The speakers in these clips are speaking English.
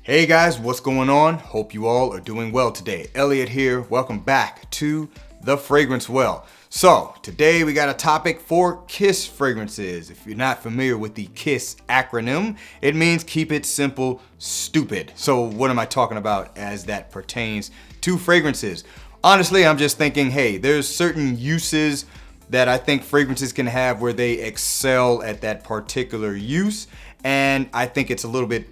Hey guys, what's going on? Hope you all are doing well today. Elliot here. Welcome back to The Fragrance Well. So, today we got a topic for K.I.S.S fragrances. If you're not familiar with the K.I.S.S acronym, it means keep it simple, stupid. So, what am I talking about as that pertains to fragrances? Honestly, I'm just thinking, hey, there's certain uses that I think fragrances can have where they excel at that particular use, and I think it's a little bit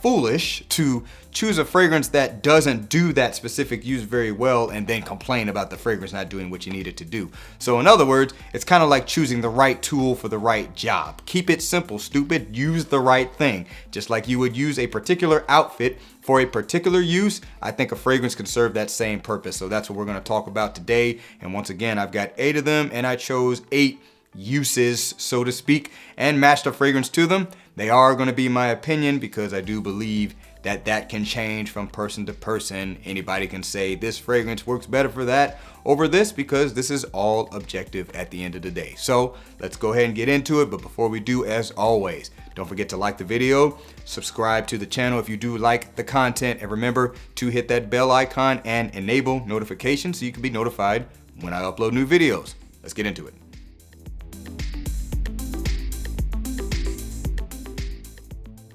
foolish to choose a fragrance that doesn't do that specific use very well and then complain about the fragrance not doing what you need it to do. So in other words, it's kind of like choosing the right tool for the right job. Keep it simple, stupid. Use the right thing. Just like you would use a particular outfit for a particular use, I think a fragrance can serve that same purpose. So that's what we're going to talk about today. And once again, I've got 8 of them and I chose 8 uses, so to speak, and matched a fragrance to them. They are going to be my opinion because I do believe that can change from person to person. Anybody can say this fragrance works better for that over this because this is all objective at the end of the day. So let's go ahead and get into it. But before we do, as always, don't forget to like the video, subscribe to the channel if you do like the content, and remember to hit that bell icon and enable notifications so you can be notified when I upload new videos. Let's get into it.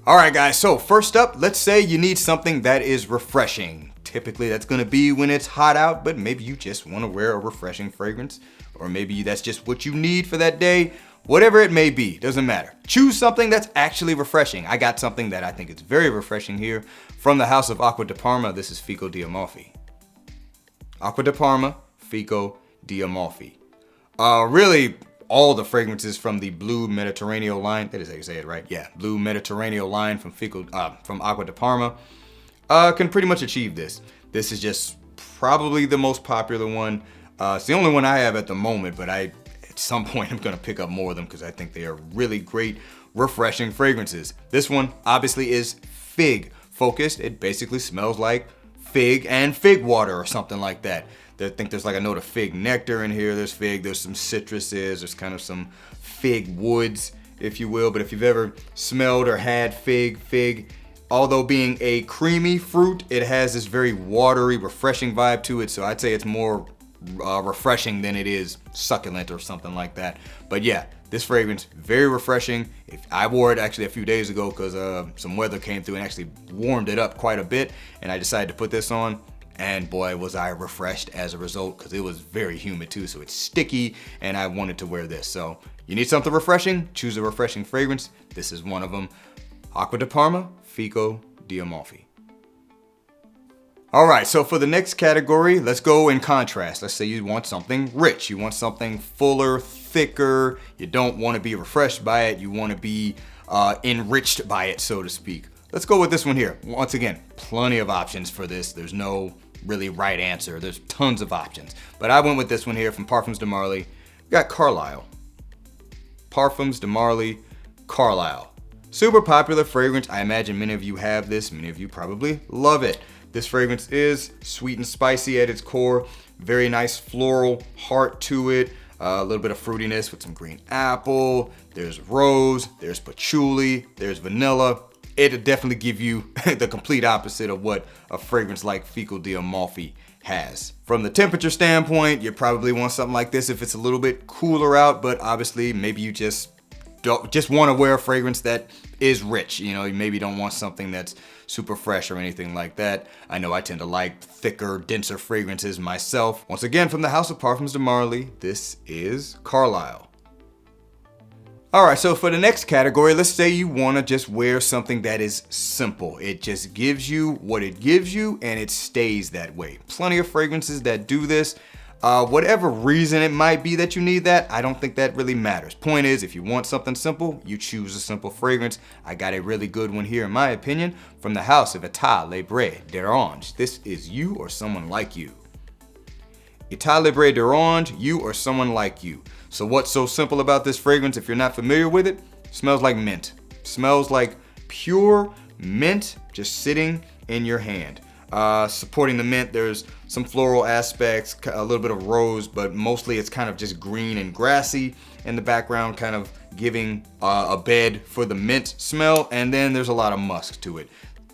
Alright guys, so first up, let's say you need something that is refreshing. Typically that's going to be when it's hot out, but maybe you just want to wear a refreshing fragrance, or maybe that's just what you need for that day. Whatever it may be, doesn't matter. Choose something that's actually refreshing. I got something that I think is very refreshing here from the house of Acqua di Parma. This is Fico Di Amalfi. Acqua di Parma, Fico Di Amalfi. Really, all the fragrances from the Blue Mediterranean line, that is how you say it, right? Yeah, Blue Mediterranean line from Acqua di Parma can pretty much achieve this. This is just probably the most popular one. It's the only one I have at the moment, but at some point I'm gonna pick up more of them because I think they are really great, refreshing fragrances. This one obviously is fig focused. It basically smells like fig and fig water or something like that. I think there's like a note of fig nectar in here. There's fig, there's some citruses, there's kind of some fig woods, if you will. But if you've ever smelled or had fig, although being a creamy fruit, it has this very watery, refreshing vibe to it. So I'd say it's more refreshing than it is succulent or something like that. But yeah, this fragrance, very refreshing. I wore it actually a few days ago because some weather came through and actually warmed it up quite a bit. And I decided to put this on. And boy, was I refreshed as a result because it was very humid too, so it's sticky and I wanted to wear this. So you need something refreshing, choose a refreshing fragrance. This is one of them. Acqua di Parma, Fico Di Amalfi. All right, so for the next category, let's go in contrast. Let's say you want something rich. You want something fuller, thicker. You don't want to be refreshed by it. You want to be enriched by it, so to speak. Let's go with this one here. Once again, plenty of options for this. There's no really right answer. There's tons of options. But I went with this one here from Parfums de Marly. We got Carlisle. Parfums de Marly, Carlisle. Super popular fragrance. I imagine many of you have this. Many of you probably love it. This fragrance is sweet and spicy at its core. Very nice floral heart to it. A little bit of fruitiness with some green apple. There's rose. There's patchouli. There's vanilla. It'll definitely give you the complete opposite of what a fragrance like Fico Di Amalfi has. From the temperature standpoint, you probably want something like this if it's a little bit cooler out, but obviously maybe you just want to wear a fragrance that is rich. You know, you maybe don't want something that's super fresh or anything like that. I know I tend to like thicker, denser fragrances myself. Once again, from the house of Parfums de Marly, this is Carlisle. Alright, so for the next category, let's say you want to just wear something that is simple. It just gives you what it gives you and it stays that way. Plenty of fragrances that do this. Whatever reason it might be that you need that, I don't think that really matters. Point is, if you want something simple, you choose a simple fragrance. I got a really good one here, in my opinion, from the house of État Libre d'Orange. This is you or someone like you. État Libre d'Orange, you or someone like you. So what's so simple about this fragrance if you're not familiar with it? Smells like mint. Smells like pure mint just sitting in your hand. Supporting the mint, there's some floral aspects, a little bit of rose, but mostly it's kind of just green and grassy in the background, kind of giving a bed for the mint smell. And then there's a lot of musk to it.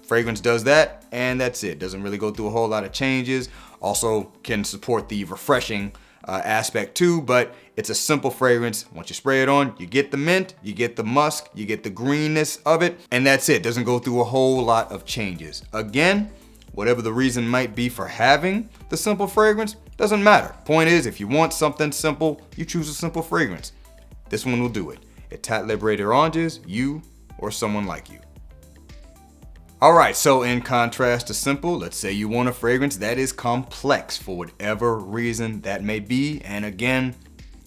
fragrance does that, and that's it. Doesn't really go through a whole lot of changes. Also can support the refreshing aspect too, but it's a simple fragrance. Once you spray it on, you get the mint, you get the musk, you get the greenness of it, and that's it. Doesn't go through a whole lot of changes. Again, whatever the reason might be for having the simple fragrance, doesn't matter. Point is, if you want something simple, you choose a simple fragrance. This one will do it. It tat liberated oranges, you or someone like you. Alright, so in contrast to simple, let's say you want a fragrance that is complex for whatever reason that may be. And again,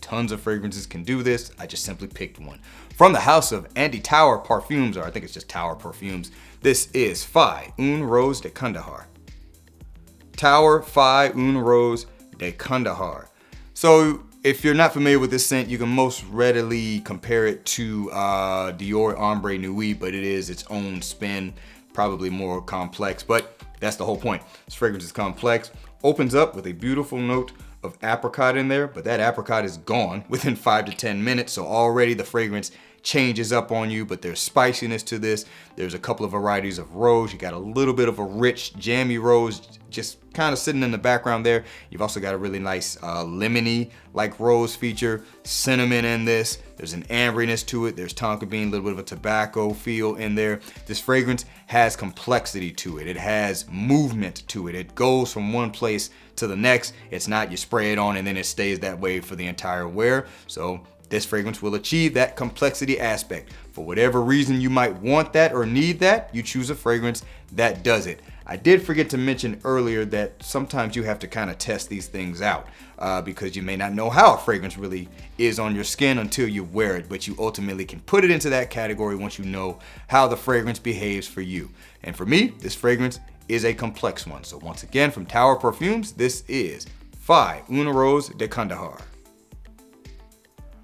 tons of fragrances can do this. I just simply picked one. From the house of Andy Tower Parfums, or I think it's just Tower Perfumes, this is Fai Un Rose de Kandahar. Tower Fai Un Rose de Kandahar. So if you're not familiar with this scent, you can most readily compare it to Dior Ombre Nuit, but it is its own spin. Probably more complex, but that's the whole point. This fragrance is complex. Opens up with a beautiful note of apricot in there, but that apricot is gone within 5 to 10 minutes. So already the fragrance changes up on you, but there's spiciness to this. There's a couple of varieties of rose. You got a little bit of a rich, jammy rose just kind of sitting in the background there. You've also got a really nice lemony like rose feature, cinnamon in this. There's an amberiness to it. There's tonka bean, a little bit of a tobacco feel in there. This fragrance has complexity to it. It has movement to it. It goes from one place to the next. It's not you spray it on and then it stays that way for the entire wear. So this fragrance will achieve that complexity aspect. For whatever reason you might want that or need that, you choose a fragrance that does it. I did forget to mention earlier that sometimes you have to kind of test these things out because you may not know how a fragrance really is on your skin until you wear it, but you ultimately can put it into that category once you know how the fragrance behaves for you. And for me, this fragrance is a complex one. So once again, from Tower Perfumes, this is Fai Un Rose de Kandahar.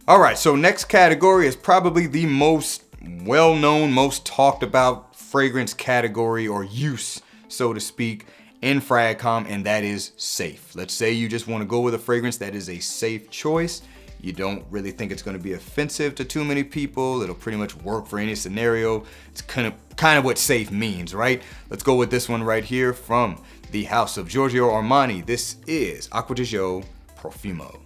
All right, so next category is probably the most well-known, most talked about fragrance category or use, so to speak, in FragCom, and that is safe. Let's say you just want to go with a fragrance that is a safe choice. You don't really think it's going to be offensive to too many people. It'll pretty much work for any scenario. It's kind of what safe means, right? Let's go with this one right here from the house of Giorgio Armani. This is Acqua Di Gio Profumo.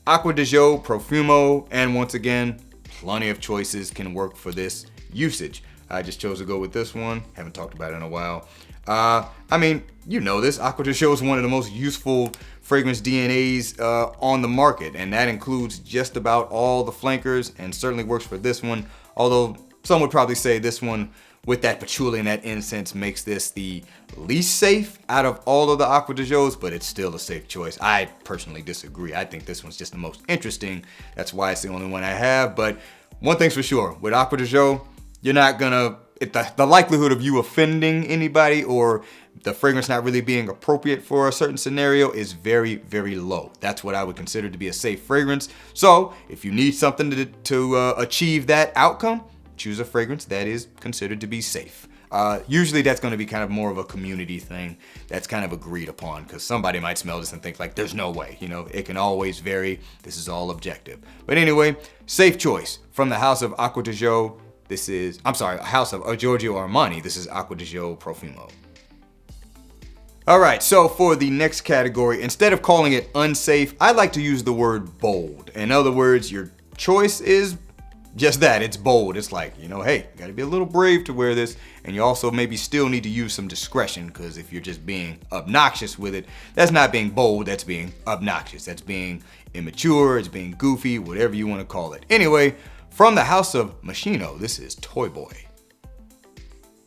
Acqua Di Gio Profumo, and once again, plenty of choices can work for this usage. I just chose to go with this one. Haven't talked about it in a while. I mean, you know this. Acqua Di Gio is one of the most useful fragrance DNAs on the market, and that includes just about all the flankers and certainly works for this one. Although some would probably say this one with that patchouli and that incense makes this the least safe out of all of the Acqua Di Gios, but it's still a safe choice. I personally disagree. I think this one's just the most interesting. That's why it's the only one I have. But one thing's for sure, with Acqua Di Gio, you're not gonna, the likelihood of you offending anybody or the fragrance not really being appropriate for a certain scenario is very, very low. That's what I would consider to be a safe fragrance. So if you need something to achieve that outcome, choose a fragrance that is considered to be safe. Usually that's going to be kind of more of a community thing that's kind of agreed upon, because somebody might smell this and think like there's no way, you know, it can always vary. This is all objective. But anyway, safe choice from the house of Acqua Di Gio. This is, house of Giorgio Armani. This is Acqua Di Gio Profumo. All right, so for the next category, instead of calling it unsafe, I like to use the word bold. In other words, your choice is just that, it's bold. It's like, you know, hey, you gotta be a little brave to wear this, and you also maybe still need to use some discretion, because if you're just being obnoxious with it, that's not being bold, that's being obnoxious. That's being immature, it's being goofy, whatever you want to call it. Anyway, from the house of Machino, this is Toy Boy.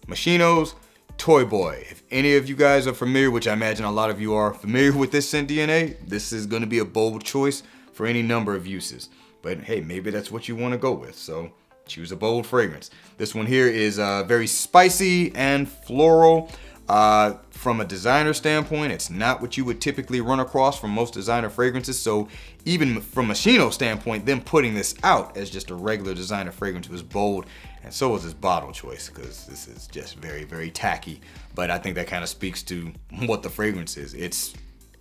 Machino's Toy Boy. If any of you guys are familiar, which I imagine a lot of you are familiar with this scent DNA, this is gonna be a bold choice for any number of uses. But hey, maybe that's what you want to go with, so choose a bold fragrance. This one here is very spicy and floral. From a designer standpoint, it's not what you would typically run across from most designer fragrances, so even from Machino's standpoint, them putting this out as just a regular designer fragrance was bold, and so was this bottle choice, because this is just very, very tacky. But I think that kind of speaks to what the fragrance is. It's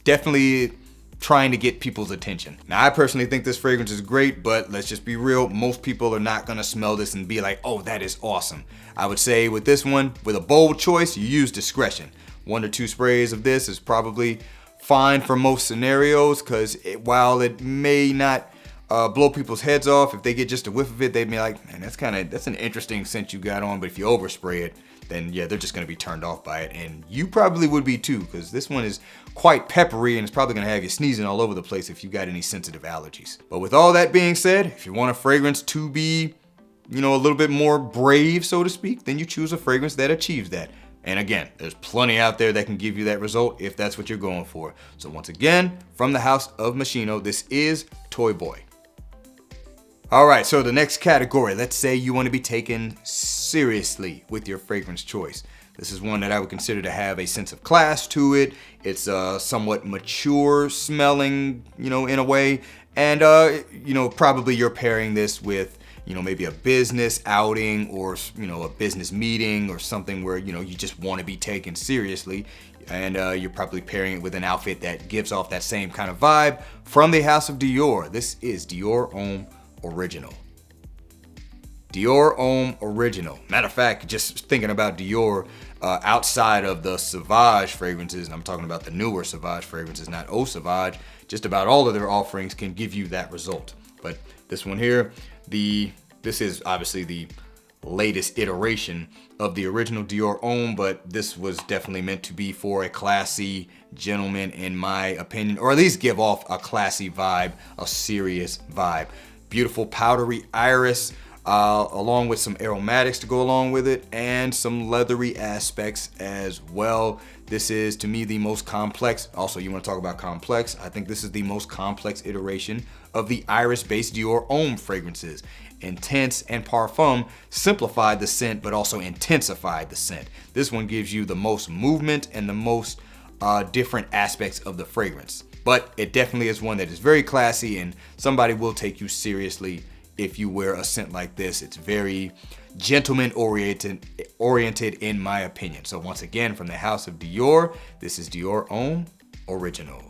definitely trying to get people's attention. Now, I personally think this fragrance is great, but let's just be real. Most people are not gonna smell this and be like, oh, that is awesome. I would say with this one, with a bold choice, you use discretion. 1 to 2 sprays of this is probably fine for most scenarios, because while it may not blow people's heads off, if they get just a whiff of it, they'd be like, man, that's an interesting scent you got on. But if you overspray it, then yeah, they're just gonna be turned off by it. And you probably would be too, because this one is quite peppery and it's probably gonna have you sneezing all over the place if you got any sensitive allergies. But with all that being said, if you want a fragrance to be, you know, a little bit more brave, so to speak, then you choose a fragrance that achieves that. And again, there's plenty out there that can give you that result if that's what you're going for. So once again, from the house of Moschino, this is Toy Boy. All right, so the next category, let's say you want to be taken seriously with your fragrance choice. This is one that I would consider to have a sense of class to it. It's somewhat mature smelling, you know, in a way. And, you know, probably you're pairing this with, you know, maybe a business outing or, you know, a business meeting or something where, you know, you just want to be taken seriously. And you're probably pairing it with an outfit that gives off that same kind of vibe. From the house of Dior, this is Dior Homme Original. Dior Homme Original. Matter of fact, just thinking about Dior, outside of the Sauvage fragrances, and I'm talking about the newer Sauvage fragrances, not Eau Sauvage, just about all of their offerings can give you that result. But this one here, this is obviously the latest iteration of the original Dior Homme, but this was definitely meant to be for a classy gentleman, in my opinion, or at least give off a classy vibe, a serious vibe. Beautiful powdery iris, along with some aromatics to go along with it, and some leathery aspects as well. This is, to me, the most complex. Also, you want to talk about complex? I think this is the most complex iteration of the iris-based Dior Homme fragrances. Intense and Parfum simplified the scent, but also intensified the scent. This one gives you the most movement and the most different aspects of the fragrance. But it definitely is one that is very classy, and somebody will take you seriously if you wear a scent like this. It's very gentleman oriented in my opinion. So once again, from the house of Dior, this is Dior Homme Original.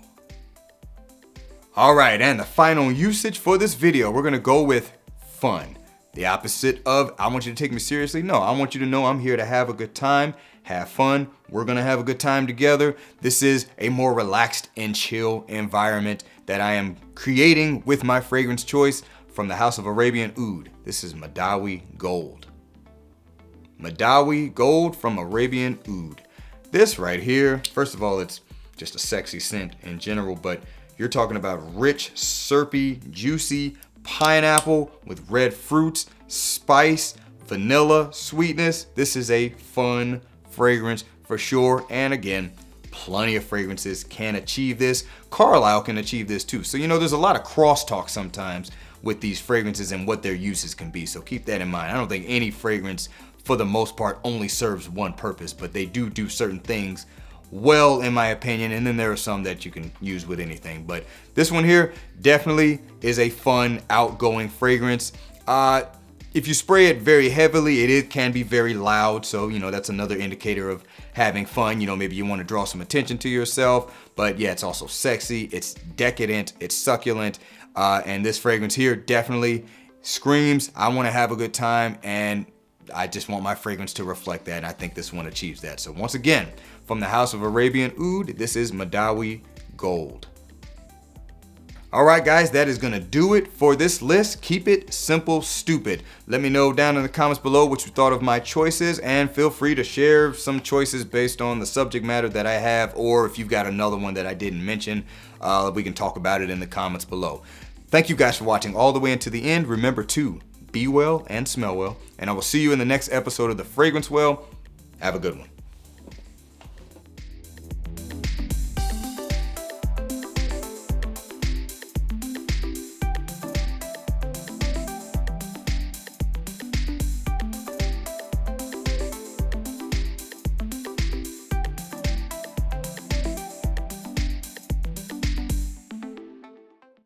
All right, and the final usage for this video, we're gonna go with fun. The opposite of I want you to take me seriously. No, I want you to know I'm here to have a good time, have fun. We're gonna have a good time together. This is a more relaxed and chill environment that I am creating with my fragrance choice from the house of Arabian Oud. This is Madawi Gold. Madawi Gold from Arabian Oud. This right here, first of all, it's just a sexy scent in general, but you're talking about rich, syrupy, juicy pineapple with red fruits, spice, vanilla, sweetness. This is a fun fragrance for sure. And again, plenty of fragrances can achieve this. Carlisle can achieve this too. So, you know, there's a lot of crosstalk sometimes with these fragrances and what their uses can be. So keep that in mind. I don't think any fragrance, for the most part, only serves one purpose, but they do certain things well, in my opinion, and then there are some that you can use with anything. But this one here definitely is a fun, outgoing fragrance. If you spray it very heavily, it can be very loud. So, you know, that's another indicator of having fun. You know, maybe you want to draw some attention to yourself. But yeah, it's also sexy, it's decadent, it's succulent. And this fragrance here definitely screams, I want to have a good time, and I just want my fragrance to reflect that, and I think this one achieves that. So once again, from the house of Arabian Oud, this is Madawi Gold. All right, guys, that is gonna do it for this list. Keep it simple, stupid. Let me know down in the comments below what you thought of my choices, and feel free to share some choices based on the subject matter that I have, or if you've got another one that I didn't mention, we can talk about it in the comments below. Thank you guys for watching all the way into the end. Remember to be well and smell well, and I will see you in the next episode of The Fragrance Well. Have a good one.